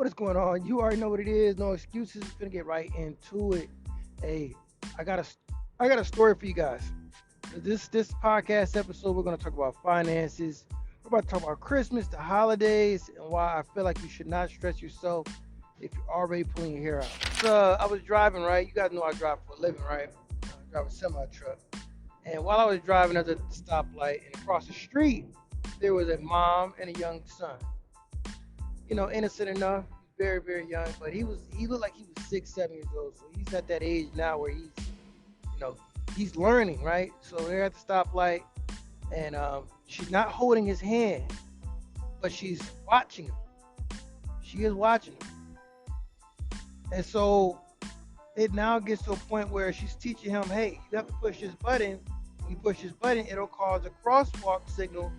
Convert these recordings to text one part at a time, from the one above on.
What is going on? You already know what it is. No excuses. Gonna get right into it. Hey, I got a, I got a story for you guys. This podcast episode, we're gonna talk about finances. We're about to talk about Christmas, the holidays, and why I feel like you should not stress yourself if you're already pulling your hair out. So I was driving, right? You guys know I drive for a living, right? I drive a semi truck. And while I was driving at the stoplight and across the street, there was a mom and a young son. Innocent enough, very, very young, but he looked like he was 6, 7 years old. So he's at that age now where you know, he's learning, right? So they're at the stoplight, and she's not holding his hand, but she's watching him. She is watching him, and so it now gets to a point where she's teaching him, hey, you have to push this button. When you push this button, it'll cause a crosswalk signal.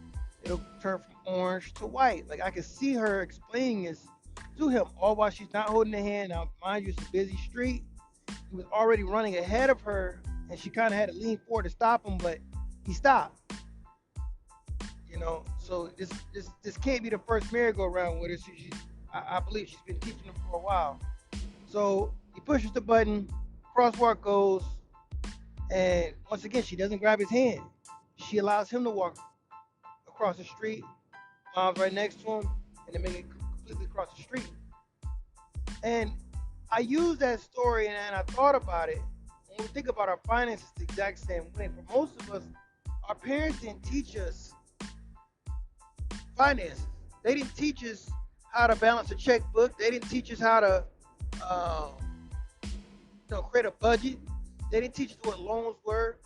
It'll turn from orange to white. Like I can see her explaining this to him, all while she's not holding the hand. Now, mind you, it's a busy street. He was already running ahead of her, and she kind of had to lean forward to stop him, but he stopped. So this can't be the first merry-go-round with her. I believe she's been teaching him for a while. So he pushes the button, crosswalk goes, and once again, she doesn't grab his hand. She allows him to walk across the street. Mom's right next to him, and they make it completely across the street. And I use that story, and I thought about it. When we think about our finances the exact same way, for most of us, our parents didn't teach us finances. They didn't teach us how to balance a checkbook. They didn't teach us how to, uh, create a budget. They didn't teach us what loans were.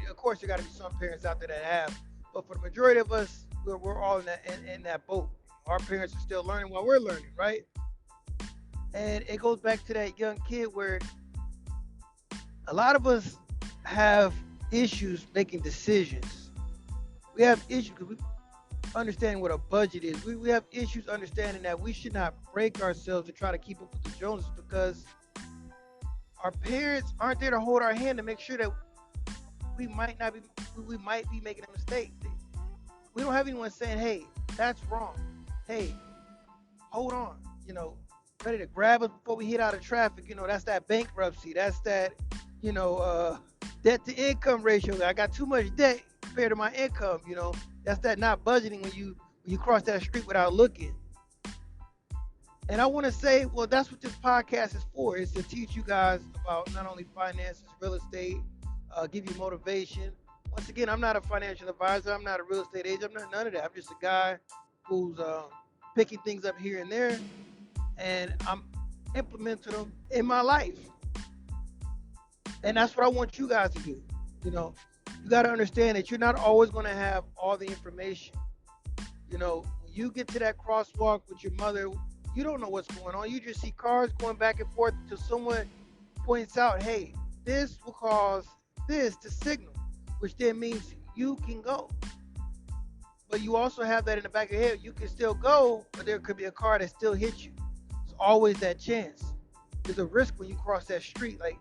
Of course, there got to be some parents out there that have, but for the majority of us, we're all in that boat. Our parents are still learning while we're learning, right? And it goes back to that young kid where a lot of us have issues making decisions. We have issues because we understanding what a budget is. We have issues understanding that we should not break ourselves to try to keep up with the Joneses because our parents aren't there to hold our hand to make sure that we might be making a mistake. We don't have anyone saying, hey, that's wrong. Hey, hold on. Ready to grab us before we hit out of traffic. That's that bankruptcy. That's that, debt to income ratio. I got too much debt compared to my income. That's that not budgeting when you cross that street without looking. And I want to say, well, that's what this podcast is for. Is to teach you guys about not only finances, real estate, give you motivation. Once again, I'm not a financial advisor. I'm not a real estate agent. I'm not none of that. I'm just a guy who's picking things up here and there, and I'm implementing them in my life. And that's what I want you guys to do. You got to understand that you're not always going to have all the information. When you get to that crosswalk with your mother, you don't know what's going on. You just see cars going back and forth until someone points out, hey, this will cause this to signal, which then means you can go. But you also have that in the back of your head. You can still go, but there could be a car that still hits you. It's always that chance. There's a risk when you cross that street. Like,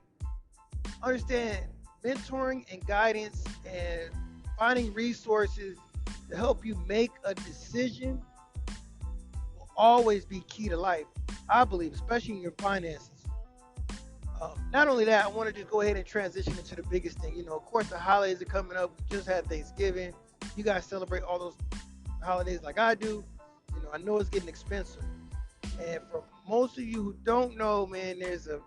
understand mentoring and guidance and finding resources to help you make a decision will always be key to life, I believe, especially in your finances. Not only that, I want to just go ahead and transition into the biggest thing. Of course, the holidays are coming up. We just had Thanksgiving. You guys celebrate all those holidays like I do. I know it's getting expensive. And for most of you who don't know, man, there's a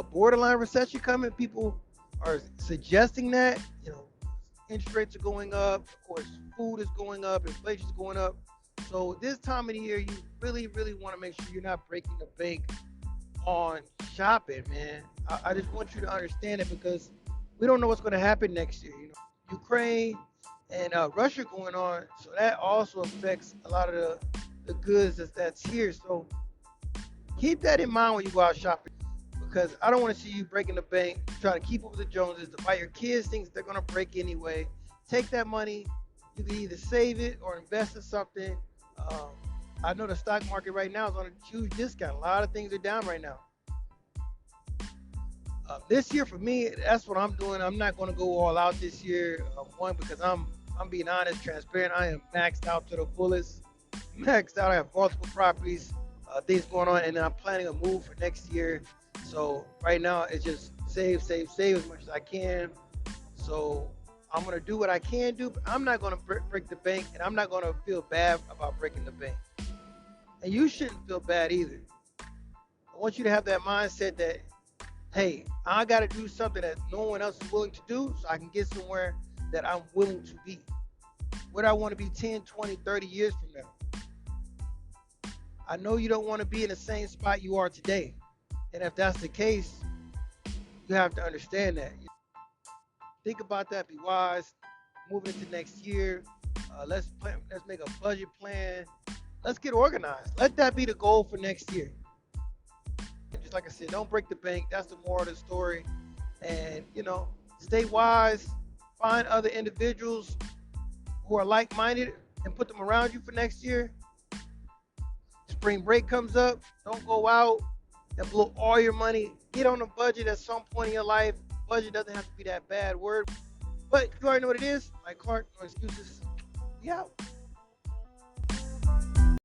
borderline recession coming. People are suggesting that. Interest rates are going up. Of course, food is going up. Inflation is going up. So this time of the year, you really, really want to make sure you're not breaking the bank on shopping, man. I just want you to understand it because we don't know what's going to happen next year. Ukraine and Russia going on, so that also affects a lot of the goods that's here. So keep that in mind when you go out shopping, because I don't want to see you breaking the bank, trying to keep up with the Joneses, to buy your kids things they're going to break anyway. Take that money, you can either save it or invest in something. I know the stock market right now is on a huge discount. A lot of things are down right now. This year for me, that's what I'm doing. I'm not going to go all out this year. One, because I'm being honest, transparent. I am maxed out to the fullest. maxed out. I have multiple properties, things going on, and then I'm planning a move for next year. So right now it's just save, save, save as much as I can. So I'm gonna do what I can do, but I'm not gonna break the bank, and I'm not gonna feel bad about breaking the bank. And you shouldn't feel bad either. I want you to have that mindset that, hey, I got to do something that no one else is willing to do so I can get somewhere that I'm willing to be. Where do I want to be 10, 20, 30 years from now? I know you don't want to be in the same spot you are today. And if that's the case, you have to understand that. Think about that, be wise, moving into next year. Let's plan, let's make a budget plan. Let's get organized. Let that be the goal for next year. Just like I said, don't break the bank. That's the moral of the story. And stay wise. Find other individuals who are like-minded and put them around you for next year. Spring break comes up. Don't go out and blow all your money. Get on a budget at some point in your life. Budget doesn't have to be that bad word, but you already know what it is. Mike Clark, no excuses. We out.